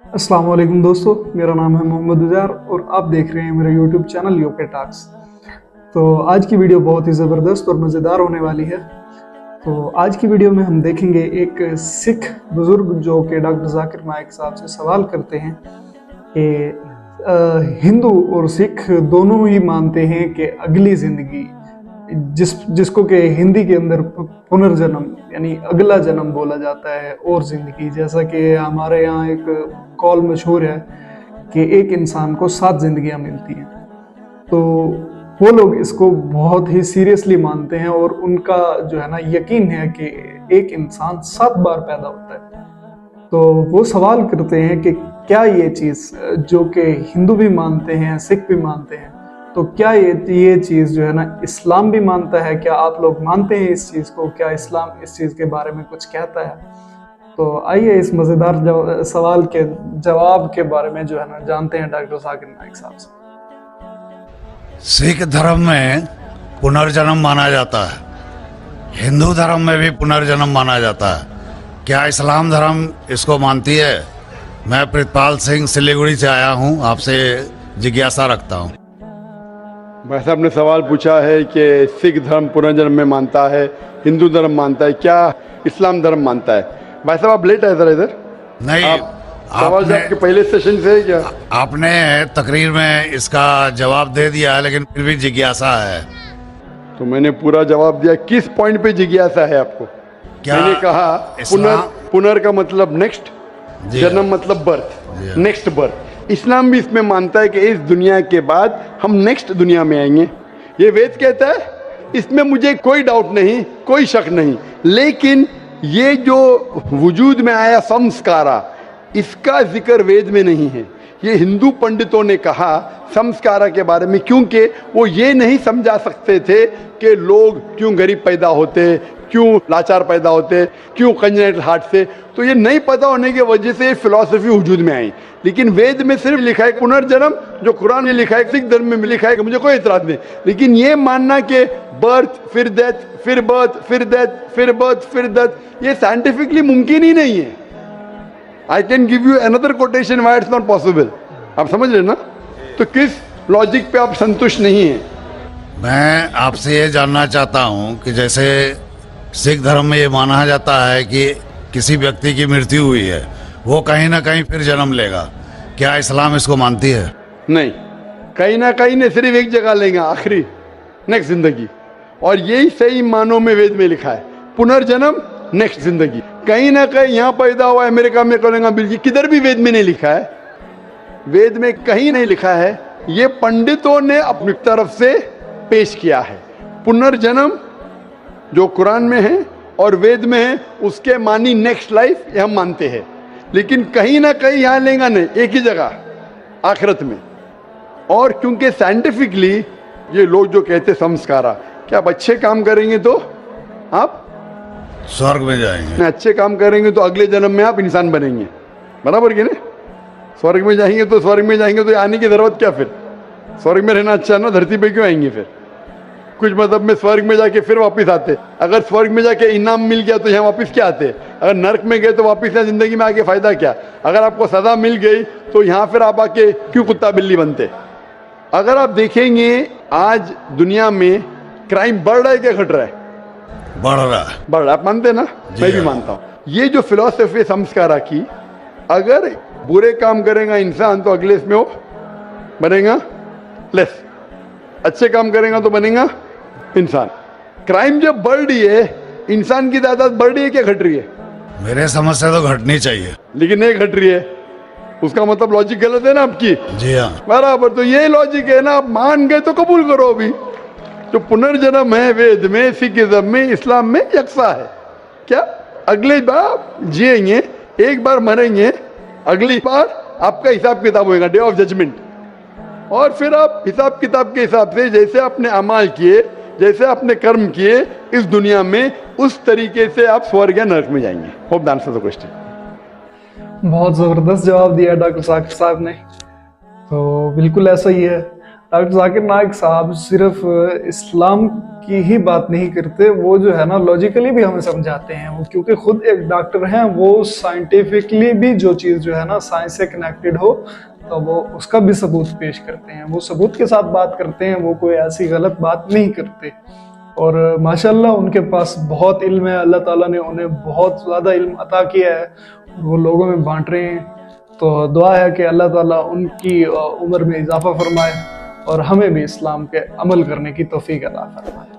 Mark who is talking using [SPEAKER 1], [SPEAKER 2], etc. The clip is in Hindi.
[SPEAKER 1] अस्सलाम वालेकुम दोस्तों, मेरा नाम है मोहम्मद उज़ैर और आप देख रहे हैं मेरा यूट्यूब चैनल यूके टॉक्स। तो आज की वीडियो बहुत ही ज़बरदस्त और मज़ेदार होने वाली है। तो आज की वीडियो में हम देखेंगे एक सिख बुज़ुर्ग जो कि डॉक्टर जाकिर नाइक साहब से सवाल करते हैं कि हिंदू और सिख दोनों ही मानते हैं कि अगली ज़िंदगी जिसको कि हिंदी के अंदर पुनर्जन्म यानी अगला जन्म बोला जाता है और ज़िंदगी, जैसा कि हमारे यहाँ एक कॉल मशहूर है कि एक इंसान को 7 ज़िंदगियाँ मिलती हैं। तो वो लोग इसको बहुत ही सीरियसली मानते हैं और उनका जो है ना यकीन है कि एक इंसान 7 बार पैदा होता है। तो वो सवाल करते हैं कि क्या ये चीज़ जो कि हिंदू भी मानते हैं, सिख भी मानते हैं, तो क्या ये चीज़ जो है ना इस्लाम भी मानता है? क्या आप लोग मानते हैं इस चीज़ को? क्या इस्लाम इस चीज़ के बारे में कुछ कहता है? तो आइए इस मज़ेदार सवाल के जवाब के बारे में जो है ना जानते हैं डॉक्टर जाकिर नाइक साहब से।
[SPEAKER 2] सिख धर्म में पुनर्जन्म माना जाता है, हिंदू धर्म में भी पुनर्जन्म माना जाता है। क्या इस्लाम धर्म इसको मानती है? मैं प्रितपाल सिंह सिलीगुड़ी से आया हूँ, आपसे जिज्ञासा रखता हूँ।
[SPEAKER 3] भाई साहब ने सवाल पूछा है कि सिख धर्म पुनर्जन्म में मानता है, हिंदू धर्म मानता है, क्या इस्लाम धर्म मानता है। भाई साहब आप लेट आए जरा इधर।
[SPEAKER 2] नहीं,
[SPEAKER 3] सवाल आपके पहले सेशन से है क्या?
[SPEAKER 2] आपने तकरीर में इसका जवाब दे दिया है, लेकिन फिर भी जिज्ञासा है।
[SPEAKER 3] तो मैंने पूरा जवाब दिया। किस पॉइंट पे जिज्ञासा है आपको?
[SPEAKER 2] क्या
[SPEAKER 3] मैंने कहा पुनर का मतलब नेक्स्ट, जन्म मतलब बर्थ, नेक्स्ट बर्थ। इस्लाम भी इसमें मानता है कि इस दुनिया के बाद हम नेक्स्ट दुनिया में आएंगे। ये वेद कहता है, इसमें मुझे कोई डाउट नहीं, कोई शक नहीं। लेकिन ये जो वजूद में आया संस्कारा, इसका जिक्र वेद में नहीं है। ये हिंदू पंडितों ने कहा संस्कारा के बारे में, क्योंकि वो ये नहीं समझा सकते थे कि लोग क्यों गरीब पैदा होते, क्यों लाचार पैदा होते, क्यों कंजेनिटल हार्ट से। तो ये नहीं पता होने की वजह से फिलॉसफी वजूद में आई। लेकिन वेद में सिर्फ लिखा है पुनर्जन्म, जो कुरान में लिखा है, सिख धर्म में लिखा है, कि मुझे कोई एतराज नहीं। लेकिन ये मानना कि बर्थ फिर डेथ फिर बर्थ फिर डेथ फिर बर्थ फिर डेथ, ये साइंटिफिकली मुमकिन ही नहीं है। I can give you another quotation why it's not possible. आप समझ रहे ना? तो किस लॉजिक पे आप संतुष्ट नहीं है?
[SPEAKER 2] मैं आपसे ये जानना चाहता हूँ कि जैसे सिख धर्म में ये माना जाता है कि किसी व्यक्ति की मृत्यु हुई है, वो कहीं ना कहीं फिर जन्म लेगा। क्या इस्लाम इसको मानती है?
[SPEAKER 3] नहीं, कहीं ना कहीं ने सिर्फ एक जगह लेंगे, आखिरी नेक्स्ट जिंदगी। और यही सही मानों में वेद में लिखा है, पुनर्जन्म नेक्स्ट जिंदगी। कहीं ना कहीं यहाँ पैदा हुआ, अमेरिका में करेंगे बिल्कुल, किधर भी वेद में नहीं लिखा है। वेद में कहीं नहीं लिखा है। ये पंडितों ने अपनी तरफ से पेश किया है। पुनर्जन्म जो कुरान में है और वेद में है, उसके मानी नेक्स्ट लाइफ, ये हम मानते हैं। लेकिन कहीं ना कहीं यहाँ लेंगे नहीं, एक ही जगह आखिरत में। और क्योंकि साइंटिफिकली ये लोग जो कहते संस्कारा, क्या आप अच्छे काम करेंगे तो आप
[SPEAKER 2] स्वर्ग में जाएंगे,
[SPEAKER 3] अच्छे काम करेंगे तो अगले जन्म में आप इंसान बनेंगे, बराबर कि नहीं? स्वर्ग में जाएंगे तो स्वर्ग में जाएंगे तो आने की जरूरत क्या? फिर स्वर्ग में रहना अच्छा ना, धरती पे क्यों आएंगे? फिर कुछ मतलब में स्वर्ग में जाके फिर वापस आते। अगर स्वर्ग में जाके इनाम मिल गया तो यहाँ वापस क्या आते? अगर नर्क में गए तो वापस यहाँ जिंदगी में आके फायदा क्या? अगर आपको सजा मिल गई तो यहाँ फिर आप आके क्यों कुत्ता बिल्ली बनते? अगर आप देखेंगे आज दुनिया में क्राइम बढ़ रहा है क्या घट रहा है?
[SPEAKER 2] बढ़ रहा है।
[SPEAKER 3] बढ़ रहा है, आप मानते ना? मैं भी मानता हूँ। ये जो फिलॉसफी संस्कारा की, अगर बुरे काम करेगा इंसान तो अगले इसमें वो बनेगा लेस, अच्छे काम करेगा तो बनेगा इंसान। क्राइम जब बढ़ रही है, इंसान की तादाद बढ़ रही है क्या घट रही है?
[SPEAKER 2] मेरे समझ से तो घटनी चाहिए,
[SPEAKER 3] लेकिन नहीं घट रही है। उसका मतलब लॉजिक गलत है ना आपकी?
[SPEAKER 2] जी हाँ,
[SPEAKER 3] बराबर। तो ये लॉजिक है ना, आप मान गए तो कबूल करो। अभी जो पुनर्जन्म है वेद में, सिखिज्म में, इस्लाम में यकसा है। क्या अगले बार जिएंगे, एक बार मरेंगे, अगली बार आपका हिसाब किताब होगा, डे ऑफ जजमेंट। और फिर आप हिसाब किताब के हिसाब से जैसे आपने अमाल किए, जैसे आपने कर्म किए इस दुनिया में, उस तरीके से आप स्वर्ग या नरक में जाएंगे। Hope the answer the question.
[SPEAKER 1] बहुत ज़बरदस्त जवाब दिया डॉक्टर जाकिर साहब ने। तो बिल्कुल ऐसा ही है। डॉक्टर जाकिर नाइक साहब सिर्फ इस्लाम की ही बात नहीं करते, वो जो है ना लॉजिकली भी हमें समझाते हैं। वो क्योंकि खुद एक डॉक्टर हैं, वो साइंटिफिकली भी जो चीज़ जो है ना साइंस से कनेक्टेड हो तो वो उसका भी सबूत पेश करते हैं, वो सबूत के साथ बात करते हैं, वो कोई ऐसी गलत बात नहीं करते। और माशाल्लाह उनके पास बहुत इल्म है, अल्लाह ताला ने उन्हें बहुत ज़्यादा इल्म अता किया है और वो लोगों में बांट रहे हैं। तो दुआ है कि अल्लाह ताला उनकी उम्र में इजाफा फरमाए और हमें भी इस्लाम के अमल करने की तौफीक अता फरमाए।